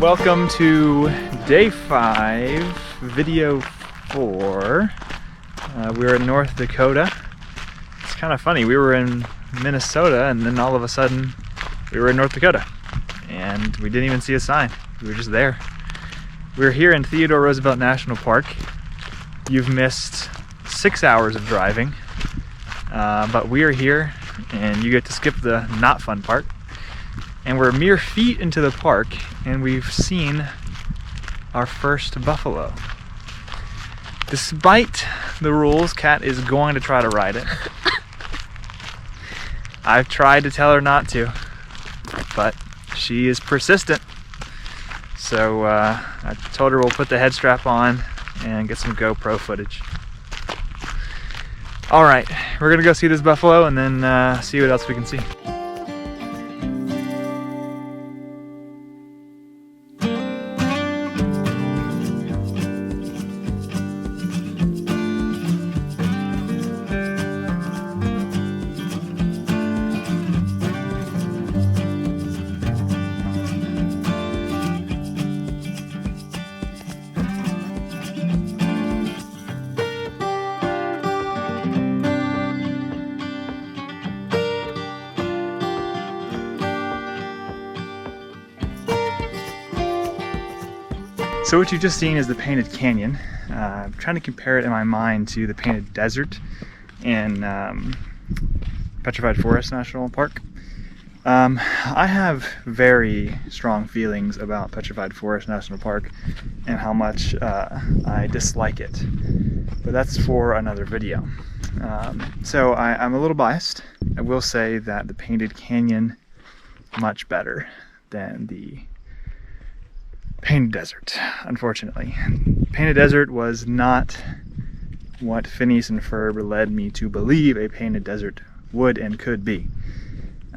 Welcome to day 5, video 4. We're in North Dakota. It's kind of funny, we were in Minnesota and then all of a sudden we were in North Dakota and we didn't even see a sign. We were just there. We're here in Theodore Roosevelt National Park. You've missed 6 hours of driving, but we are here and you get to skip the not fun part. And we're mere feet into the park and we've seen our first buffalo. Despite the rules, Kat is going to try to ride it. I've tried to tell her not to, but she is persistent. So I told her we'll put the head strap on and get some GoPro footage. All right, we're gonna go see this buffalo and then see what else we can see. So what you've just seen is the Painted Canyon. I'm trying to compare it in my mind to the Painted Desert in Petrified Forest National Park. I have very strong feelings about Petrified Forest National Park and how much I dislike it, but that's for another video. So I'm a little biased. I will say that the Painted Canyon much better than the Painted Desert, unfortunately. Painted Desert was not what Phineas and Ferb led me to believe a Painted Desert would and could be.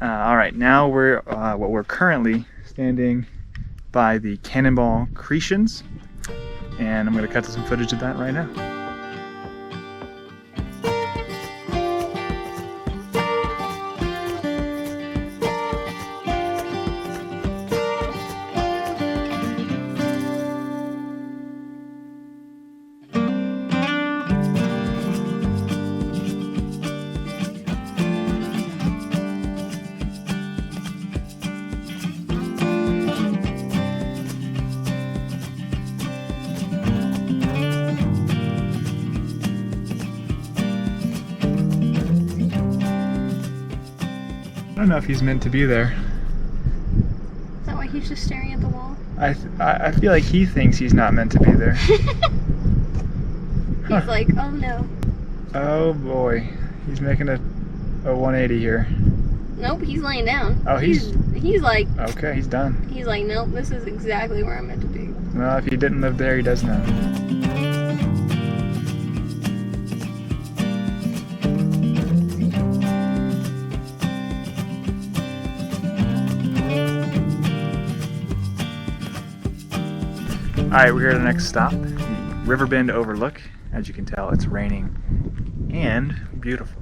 Alright, now we're currently standing by the Cannonball Cretans, and I'm going to cut to some footage of that right now. I don't know if he's meant to be there. Is that why he's just staring at the wall? I feel like he thinks he's not meant to be there. He's like, oh no. Oh boy, he's making a 180 here. Nope, he's laying down. Oh, he's like, okay, he's done. He's like, nope, this is exactly where I'm meant to be. Well, if he didn't live there, he does now. Alright, we're here at the next stop, the Riverbend Overlook. As you can tell, it's raining and beautiful.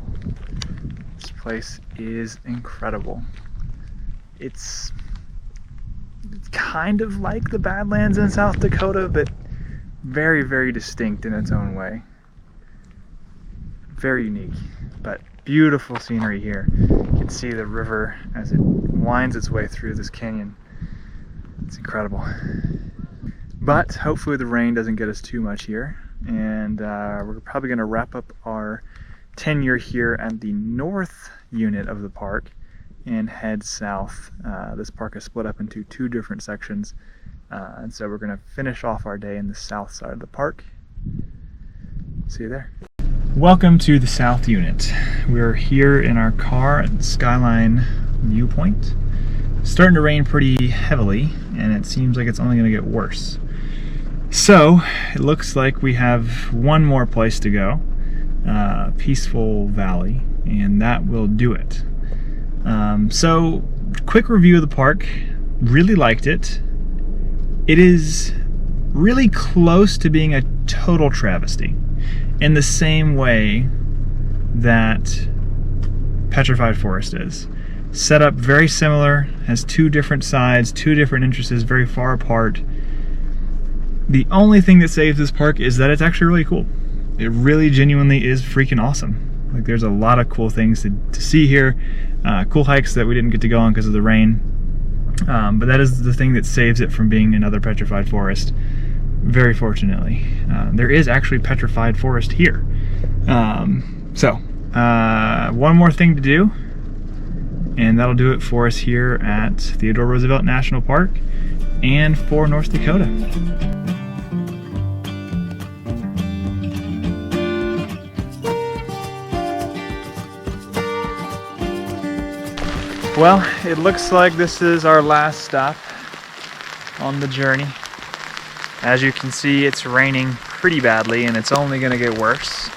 This place is incredible. It's kind of like the Badlands in South Dakota, but very, very distinct in its own way. Very unique, but beautiful scenery here. You can see the river as it winds its way through this canyon. It's incredible. But hopefully the rain doesn't get us too much here, and we're probably going to wrap up our tenure here at the north unit of the park and head south. This park is split up into 2 different sections, and so we're going to finish off our day in the south side of the park. See you there. Welcome to the south unit. We're here in our car at Skyline Viewpoint. It's starting to rain pretty heavily, and it seems like it's only going to get worse. So, it looks like we have one more place to go, Peaceful Valley, and that will do it. So, quick review of the park. Really liked it. It is really close to being a total travesty, in the same way that Petrified Forest is. Set up very similar, has two different sides, two different entrances, very far apart. The only thing that saves this park is that it's actually really cool. It really genuinely is freaking awesome. Like, there's a lot of cool things to see here. Cool hikes that we didn't get to go on because of the rain. But that is the thing that saves it from being another petrified forest, very fortunately. There is actually petrified forest here. One more thing to do, and that'll do it for us here at Theodore Roosevelt National Park and for North Dakota. Well, it looks like this is our last stop on the journey. As you can see, it's raining pretty badly and it's only going to get worse.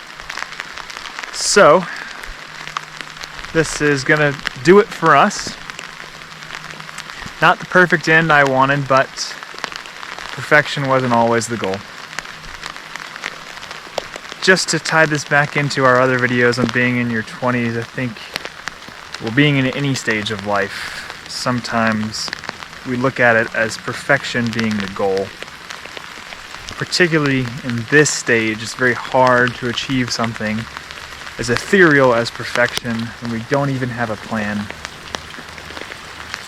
So, this is going to do it for us. Not the perfect end I wanted, but perfection wasn't always the goal. Just to tie this back into our other videos on being in your 20s, I think, well, being in any stage of life, sometimes we look at it as perfection being the goal. Particularly in this stage, it's very hard to achieve something as ethereal as perfection when we don't even have a plan,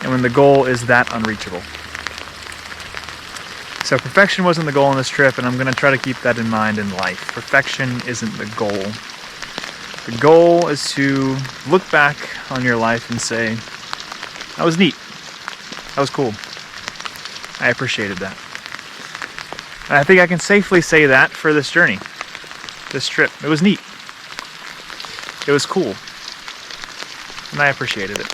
and when the goal is that unreachable. So perfection wasn't the goal on this trip, and I'm going to try to keep that in mind in life. Perfection isn't the goal. The goal is to look back on your life and say, that was neat, that was cool, I appreciated that. And I think I can safely say that for this journey, this trip. It was neat, it was cool, and I appreciated it.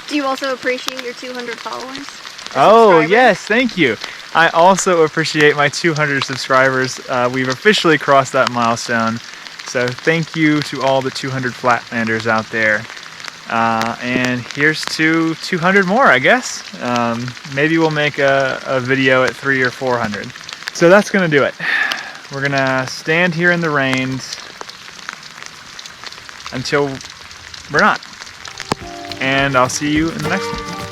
Do you also appreciate your 200 followers? Oh yes, thank you. I also appreciate my 200 subscribers. We've officially crossed that milestone. So thank you to all the 200 Flatlanders out there. And here's to 200 more, I guess. Maybe we'll make a video at 300 or 400. So that's gonna do it. We're gonna stand here in the rain until we're not. And I'll see you in the next one.